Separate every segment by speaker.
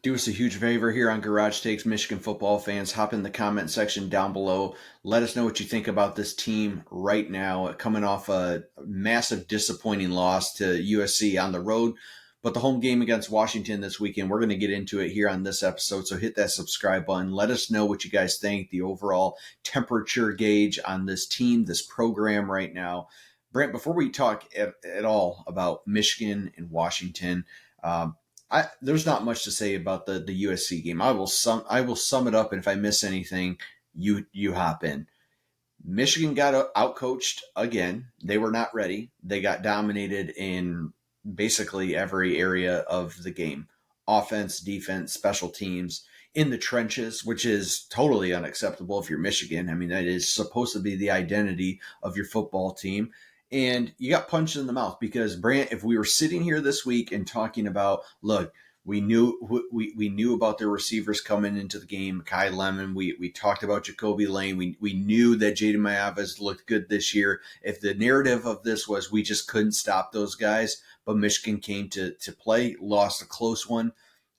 Speaker 1: Do us a huge favor here on Garage Takes, Michigan football fans. Hop in the comment section down below. Let us know what you think about this team right now, coming off a massive disappointing loss to USC on the road. But the home game against Washington this weekend, we're going to get into it here on this episode. So hit that subscribe button. Let us know what you guys think, the overall temperature gauge on this team, this program right now. Brent, before we talk at all about Michigan and Washington, there's not much to say about the USC game. I will sum it up, and if I miss anything, you hop in. Michigan got outcoached again. They were not ready. They got dominated in basically every area of the game: offense, defense, special teams, in the trenches, which is totally unacceptable if you're Michigan. I mean, that is supposed to be the identity of your football team. And you got punched in the mouth because, Brant, if we were sitting here this week and talking about, look, we knew about their receivers coming into the game, Kai Lemon. We talked about Jacoby Lane. We knew that Jaden Mayavis looked good this year. If the narrative of this was we just couldn't stop those guys, but Michigan came to play, lost a close one,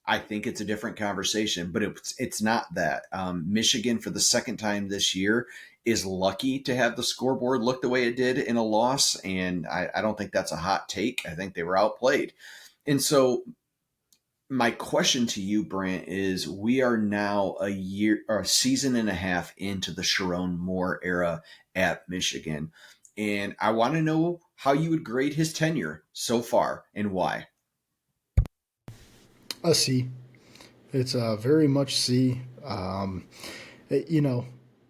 Speaker 1: I think it's a different conversation. But it's not that. Michigan, for the second time this year, is lucky to have the scoreboard look the way it did in a loss, and I don't think that's a hot take. I think they were outplayed. And so my question to you, Brant, is we are now a season and a half into the Sherrone Moore era at Michigan. And I want to know how you would grade his tenure so far and why.
Speaker 2: A C. It's a very much C. You know,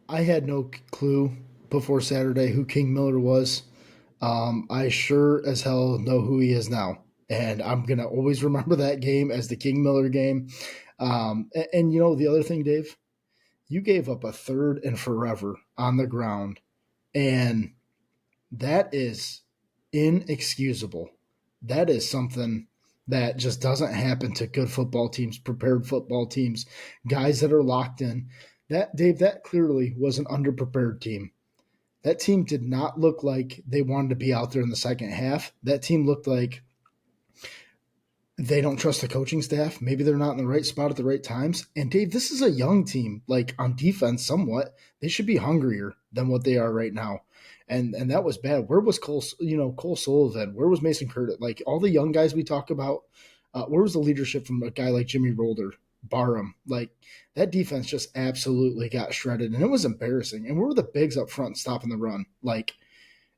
Speaker 2: I had no clue before Saturday who King Miller was. I sure as hell know who he is now. And I'm going to always remember that game as the King Miller game. And, you know, the other thing, Dave, you gave up a third and forever on the ground. And that is inexcusable. That is something that just doesn't happen to good football teams, prepared football teams, guys that are locked in. That, Dave, that clearly was an underprepared team. That team did not look like they wanted to be out there in the second half. That team looked like they don't trust the coaching staff. Maybe they're not in the right spot at the right times. And Dave, this is a young team, like on defense somewhat. They should be hungrier than what they are right now. And that was bad. Where was Cole Sullivan? Where was Mason Curtis? Like all the young guys we talk about, where was the leadership from a guy like Jimmy Rolder, Barham? Like that defense just absolutely got shredded, and it was embarrassing. And where were the bigs up front stopping the run? Like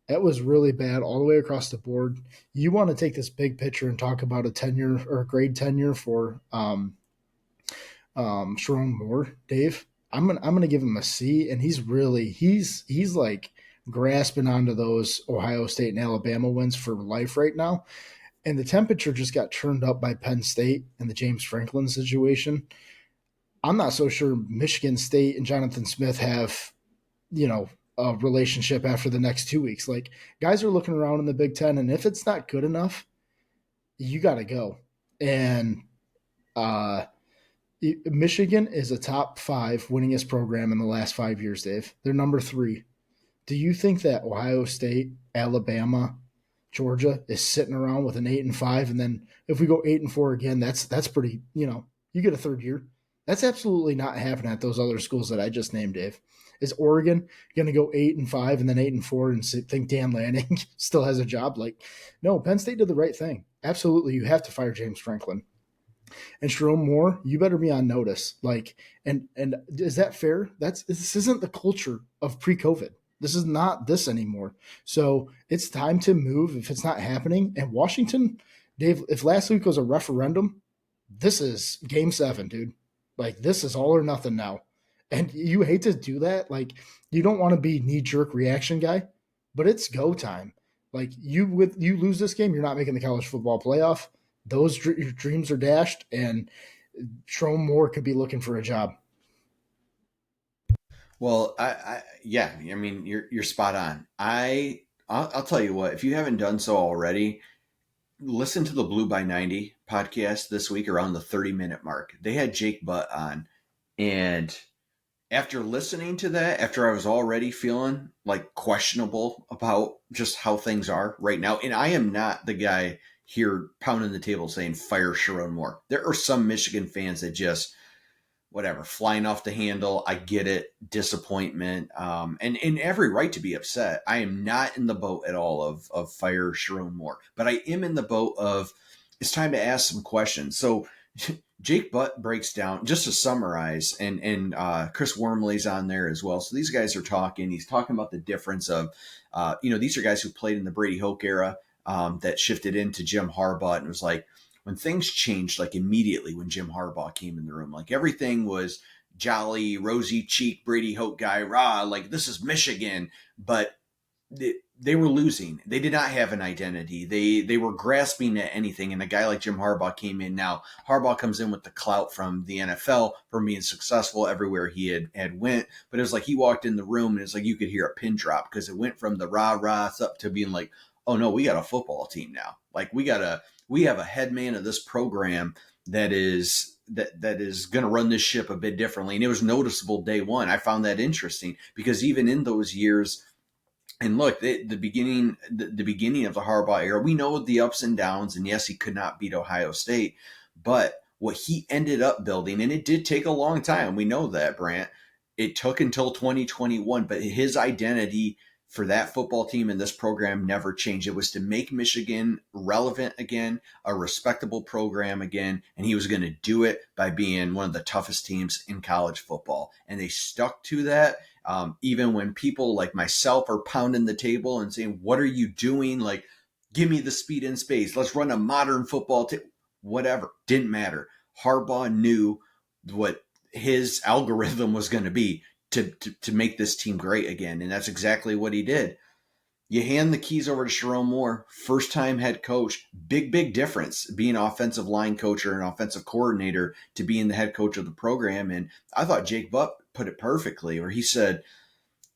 Speaker 2: it was really bad all the way across the board. You want to take this big picture and talk about a tenure or a grade tenure for Sherrone Moore, Dave. I'm gonna give him a C, and he's like grasping onto those Ohio State and Alabama wins for life right now. And the temperature just got turned up by Penn State and the James Franklin situation. I'm not so sure Michigan State and Jonathan Smith have, you know, a relationship after the next 2 weeks. Like guys are looking around in the Big Ten, and if it's not good enough, you got to go. And uh, Michigan is a top 5 winningest program in the last 5 years, Dave. They're number 3. Do you think that Ohio State, Alabama, Georgia is sitting around with an 8-5, and then if we go 8-4 again, that's pretty. You know, you get a third year. That's absolutely not happening at those other schools that I just named, Dave. Is Oregon going to go 8-5 and then 8-4 and think Dan Lanning still has a job? Like, no, Penn State did the right thing. Absolutely, you have to fire James Franklin. And Sherrone Moore, you better be on notice. Like, and is that fair? This isn't the culture of pre-COVID. This is not this anymore. So it's time to move if it's not happening. And Washington, Dave, if last week was a referendum, this is game 7, dude. Like this is all or nothing now. And you hate to do that. Like you don't want to be knee-jerk reaction guy, but it's go time. Like you lose this game, you're not making the college football playoff. Those your dreams are dashed, and Sherrone Moore could be looking for a job.
Speaker 1: Well, yeah, I mean, you're spot on. I'll tell you what, if you haven't done so already, listen to the Blue by 90 podcast this week around the 30-minute mark. They had Jake Butt on, and after listening to that, after I was already feeling like questionable about just how things are right now, and I am not the guy here pounding the table saying fire Sherrone Moore. There are some Michigan fans that just whatever, flying off the handle. I get it, disappointment, and every right to be upset. I am not in the boat at all of fire Sherrone Moore, but I am in the boat of it's time to ask some questions. So Jake Butt breaks down just to summarize, and Chris Wormley's on there as well. So these guys are talking. He's talking about the difference of, these are guys who played in the Brady Hoke era that shifted into Jim Harbaugh, and it was like when things changed, like immediately when Jim Harbaugh came in the room, like everything was jolly, rosy cheek, Brady Hoke guy, rah, like this is Michigan, but they were losing. They did not have an identity. They were grasping at anything. And a guy like Jim Harbaugh came in. Now Harbaugh comes in with the clout from the NFL from being successful everywhere he had went. But it was like he walked in the room and it's like you could hear a pin drop because it went from the rah-rahs up to being like, oh no, we got a football team now. Like we have a head man of this program that is going to run this ship a bit differently. And it was noticeable day one. I found that interesting because even in those years, and look, the beginning of the Harbaugh era, we know the ups and downs, and yes, he could not beat Ohio State, but what he ended up building, and it did take a long time. We know that, Brant. It took until 2021, but his identity for that football team and this program never changed. It was to make Michigan relevant again, a respectable program again, and he was going to do it by being one of the toughest teams in college football. And they stuck to that. Even when people like myself are pounding the table and saying, what are you doing? Like, give me the speed in space. Let's run a modern football team. Whatever. Didn't matter. Harbaugh knew what his algorithm was going to be to make this team great again. And that's exactly what he did. You hand the keys over to Sherrone Moore, first-time head coach. Big difference being offensive line coach or an offensive coordinator to being the head coach of the program. And I thought Jake Butt put it perfectly, where he said,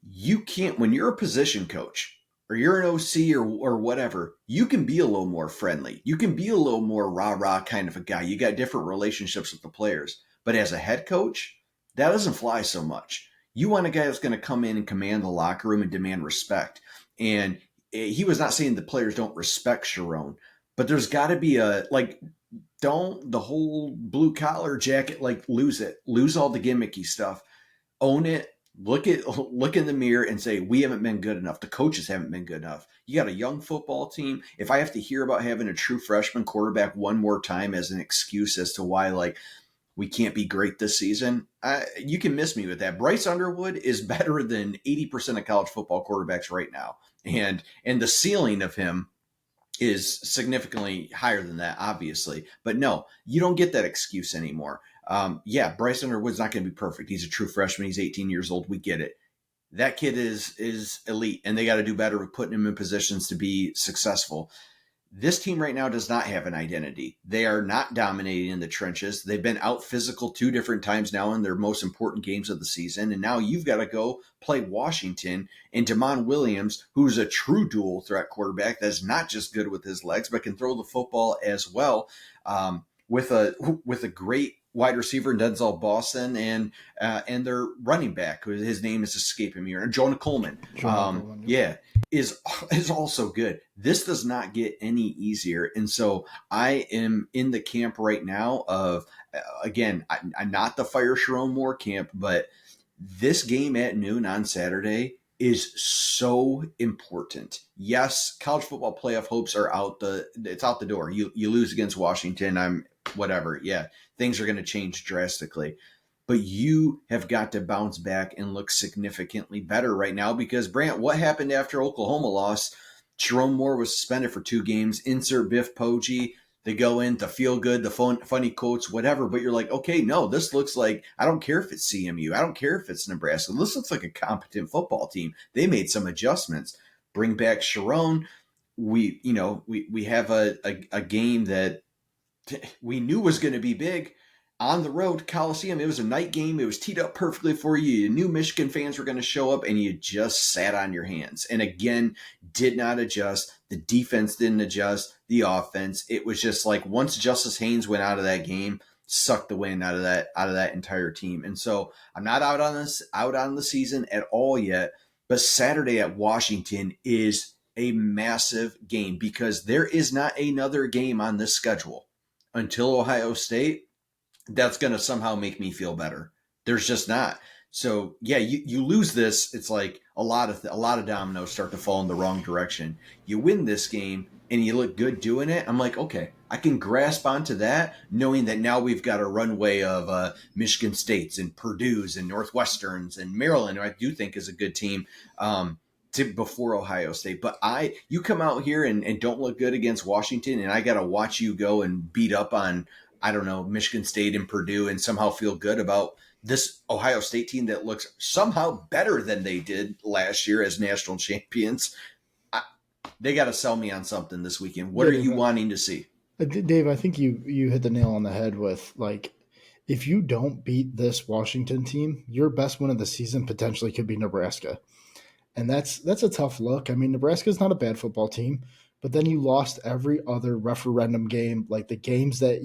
Speaker 1: you can't, when you're a position coach or you're an OC or whatever, you can be a little more friendly. You can be a little more rah-rah kind of a guy. You got different relationships with the players. But as a head coach, that doesn't fly so much. You want a guy that's going to come in and command the locker room and demand respect. And he was not saying the players don't respect Sherrone, but there's got to be don't the whole blue collar jacket, lose it, lose all the gimmicky stuff, own it, look in the mirror and say, we haven't been good enough. The coaches haven't been good enough. You got a young football team. If I have to hear about having a true freshman quarterback one more time as an excuse as to why, we can't be great this season, you can miss me with that. Bryce Underwood is better than 80% of college football quarterbacks right now. And the ceiling of him is significantly higher than that, obviously. But no, you don't get that excuse anymore. Bryce Underwood's not going to be perfect. He's a true freshman. He's 18 years old. We get it. That kid is elite, and they got to do better with putting him in positions to be successful. This team right now does not have an identity. They are not dominating in the trenches. They've been out physical 2 different times now in their most important games of the season. And now you've got to go play Washington and Damon Williams, who's a true dual threat quarterback that's not just good with his legs, but can throw the football as well, with a great wide receiver Denzel Boston and their running back, who his name is escaping me, or Jonah Coleman. Is also good. This does not get any easier. And so I am in the camp right now of, again, I'm not the fire Sherrone Moore camp, but this game at noon on Saturday is so important. Yes, college football playoff hopes are it's out the door. You lose against Washington, things are going to change drastically. But you have got to bounce back and look significantly better right now because, Brant, what happened after Oklahoma lost? Sherrone Moore was suspended for 2 games. Insert Biff Poggi. They go in, the feel good, the funny quotes, whatever. But you're like, okay, no, this looks like, I don't care if it's CMU. I don't care if it's Nebraska. This looks like a competent football team. They made some adjustments. Bring back Sherrone. We have a game that we knew was going to be big. On the road, Coliseum, it was a night game. It was teed up perfectly for you. You knew Michigan fans were going to show up, and you just sat on your hands. And again, did not adjust. The defense didn't adjust. The offense, it was just like once Justice Haynes went out of that game, sucked the wind out of that entire team. And so I'm not out on the season at all yet. But Saturday at Washington is a massive game because there is not another game on this schedule until Ohio State that's going to somehow make me feel better. There's just not. So yeah, you lose this, it's like a lot of dominoes start to fall in the wrong direction. You win this game and you look good doing it. I'm like, okay, I can grasp onto that, knowing that now we've got a runway of Michigan States and Purdue's and Northwesterns and Maryland, who I do think is a good team. To before Ohio State, but you come out here and don't look good against Washington, and I got to watch you go and beat up on I don't know, Michigan State and Purdue and somehow feel good about this Ohio State team that looks somehow better than they did last year as national champions. I, they got to sell me on something this weekend. What are you wanting to see?
Speaker 2: Dave, I think you hit the nail on the head with like if you don't beat this Washington team, your best win of the season potentially could be Nebraska. And that's a tough look. I mean, Nebraska's not a bad football team, but then you lost every other referendum game, like the games that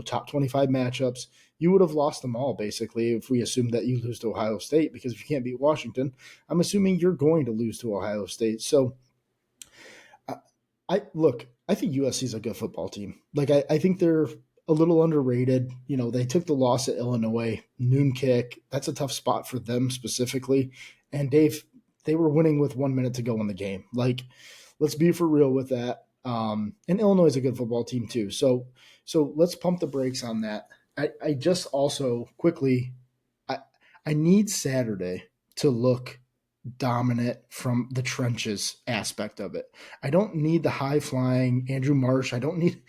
Speaker 2: top 25 matchups, you would have lost them all basically if we assume that you lose to Ohio State, because if you can't beat Washington, I'm assuming you're going to lose to Ohio State. So I think USC is a good football team. Like I think they're a little underrated. You know, they took the loss at Illinois, noon kick. That's a tough spot for them specifically. And Dave, they were winning with 1 minute to go in the game. Like, let's be for real with that. And Illinois is a good football team too. So let's pump the brakes on that. I just also quickly, I need Saturday to look dominant from the trenches aspect of it. I don't need the high flying Andrew Marsh. I don't need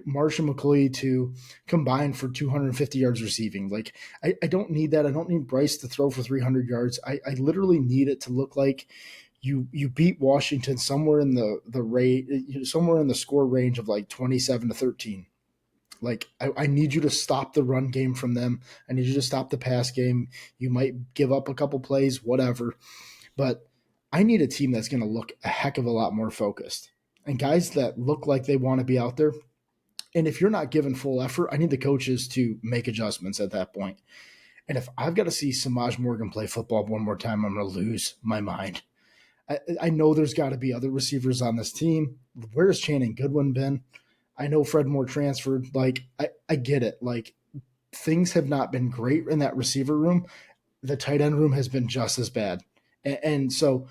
Speaker 2: Marsh and McCoy to combine for 250 yards receiving. Like I don't need that. I don't need Bryce to throw for 300 yards. I literally need it to look like you beat Washington somewhere in the rate, somewhere in the score range of like 27-13. Like I need you to stop the run game from them. I need you to stop the pass game. You might give up a couple plays, whatever. But I need a team that's going to look a heck of a lot more focused. And guys that look like they want to be out there. And if you're not giving full effort, I need the coaches to make adjustments at that point. And if I've got to see Samaj Morgan play football one more time, I'm going to lose my mind. I know there's got to be other receivers on this team. Where's Channing Goodwin been? I know Fred Moore transferred. Like, I get it. Like, things have not been great in that receiver room. The tight end room has been just as bad. And so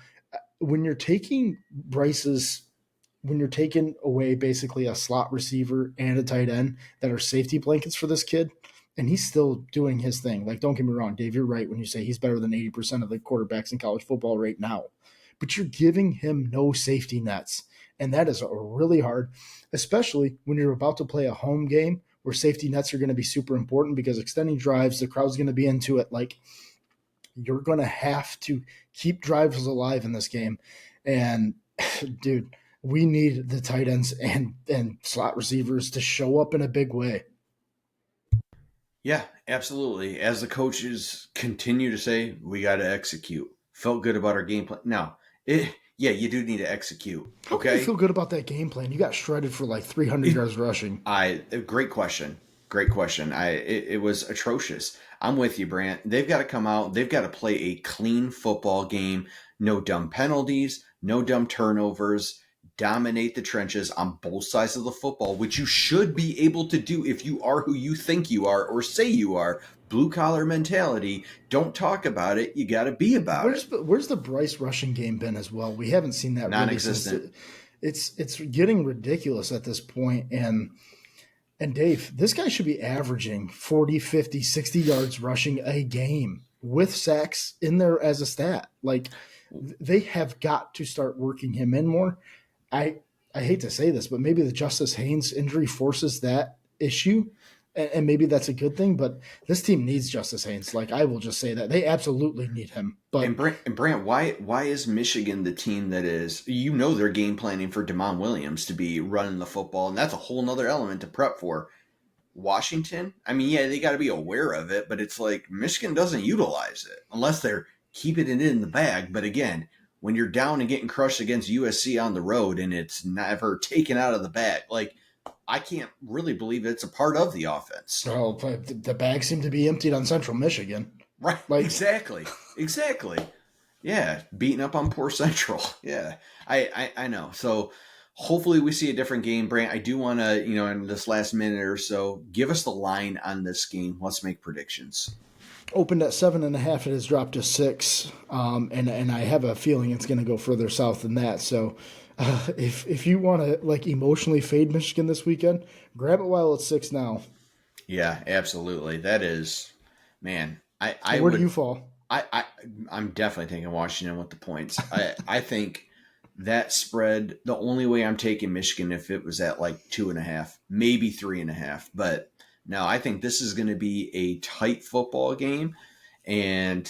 Speaker 2: when you're taking when you're taking away basically a slot receiver and a tight end that are safety blankets for this kid, and he's still doing his thing. Like, don't get me wrong, Dave, you're right when you say he's better than 80% of the quarterbacks in college football right now. But you're giving him no safety nets. And that is really hard, especially when you're about to play a home game where safety nets are going to be super important because extending drives, the crowd's going to be into it. Like, you're going to have to keep drives alive in this game. And, dude, we need the tight ends and slot receivers to show up in a big way.
Speaker 1: Yeah, absolutely. As the coaches continue to say, we got to execute. Felt good about our game plan. Now, yeah, you do need to execute.
Speaker 2: How can you feel good about that game plan? You got shredded for like 300 yards rushing.
Speaker 1: Great question. Great question. It was atrocious. I'm with you, Brant. They've got to come out. They've got to play a clean football game. No dumb penalties. No dumb turnovers. Dominate the trenches on both sides of the football, which you should be able to do if you are who you think you are or say you are. Blue collar mentality. Don't talk about it. You got to be about it.
Speaker 2: Where's the Bryce rushing game been as well? We haven't seen that
Speaker 1: non-existent.
Speaker 2: Really it's getting ridiculous at this point. And Dave, this guy should be averaging 40, 50, 60 yards rushing a game with sacks in there as a stat. Like, they have got to start working him in more. I hate to say this, but maybe the Justice Haynes injury forces that issue, and maybe that's a good thing. But this team needs Justice Haynes. Like, I will just say that they absolutely need him. But
Speaker 1: and Brant, why is Michigan the team that is? You know, they're game planning for Damon Williams to be running the football, and that's a whole nother element to prep for. Washington, I mean, yeah, they got to be aware of it, but it's like Michigan doesn't utilize it unless they're keeping it in the bag. But again, when you're down and getting crushed against USC on the road and it's never taken out of the bag, like, I can't really believe it's a part of the offense.
Speaker 2: Well, the bag seemed to be emptied on Central Michigan.
Speaker 1: Right. Like, exactly. Yeah, beating up on poor Central. Yeah, I know. So hopefully we see a different game, Brant. I do want to, in this last minute or so, give us the line on this game. Let's make predictions.
Speaker 2: Opened at 7.5. It has dropped to 6, and I have a feeling it's going to go further south than that. So, if you want to like emotionally fade Michigan this weekend, grab it while it's 6 now.
Speaker 1: Yeah, absolutely. That is, man. I
Speaker 2: Where do
Speaker 1: would
Speaker 2: you fall?
Speaker 1: I I'm definitely taking Washington with the points. I think that spread. The only way I'm taking Michigan if it was at like 2.5, maybe 3.5. But no, I think this is going to be a tight football game, and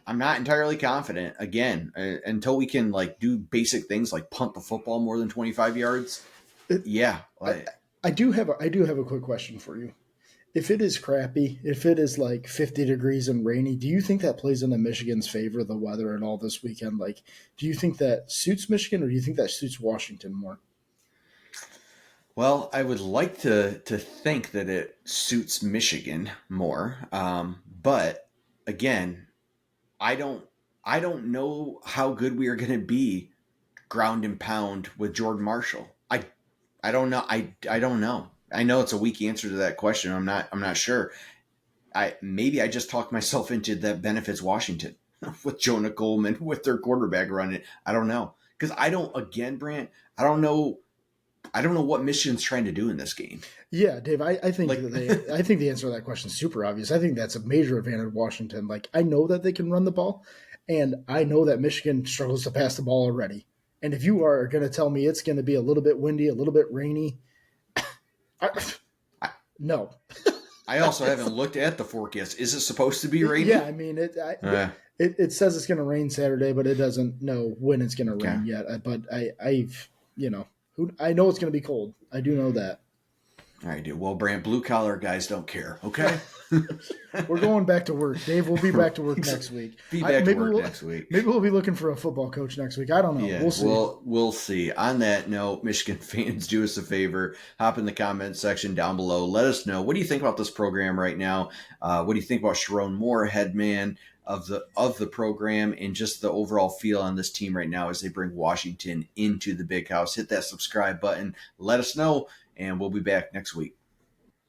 Speaker 1: I'm not entirely confident. Again, until we can like do basic things like punt the football more than 25 yards.
Speaker 2: It,
Speaker 1: Yeah,
Speaker 2: I, I do have a quick question for you. If it is crappy, if it is like 50 degrees and rainy, do you think that plays into Michigan's favor, the weather and all this weekend? Like, do you think that suits Michigan, or do you think that suits Washington more?
Speaker 1: Well, I would like to think that it suits Michigan more, but again, I don't I don't know how good we are going to be ground and pound with Jordan Marshall. I don't know. I don't know. I know it's a weak answer to that question. I'm not sure. I just talked myself into that benefits Washington with Jonah Coleman with their quarterback running. I don't know because I don't. Again, Brant. I don't know. I don't know what Michigan's trying to do in this game.
Speaker 2: Yeah, Dave, I think
Speaker 1: Like,
Speaker 2: that I think the answer to that question is super obvious. I think that's a major advantage of Washington. Like, I know that they can run the ball, and I know that Michigan struggles to pass the ball already. And if you are going to tell me it's going to be a little bit windy, a little bit rainy, I,
Speaker 1: I,
Speaker 2: no.
Speaker 1: I also haven't looked at the forecast. Is it supposed to be
Speaker 2: Yeah,
Speaker 1: rainy?
Speaker 2: I mean
Speaker 1: Uh,
Speaker 2: it says it's going to rain Saturday, but it doesn't know when it's going to
Speaker 1: okay.
Speaker 2: rain yet. But I've I know it's going to be cold. I do know that.
Speaker 1: All right, dude. Well, Brant, blue collar guys don't care. Okay.
Speaker 2: We're going back to work, Dave. We'll be back to work next week.
Speaker 1: Be back to
Speaker 2: Maybe
Speaker 1: work next week.
Speaker 2: we'll be looking for a football coach next week. I don't know.
Speaker 1: Yeah,
Speaker 2: We'll see.
Speaker 1: we'll see. On that note, Michigan fans, do us a favor. Hop in the comment section down below. Let us know, what do you think about this program right now? What do you think about Sherrone Moore, head man of the program, and just the overall feel on this team right now as they bring Washington into the big house? Hit that subscribe button. Let us know, and we'll be back next week.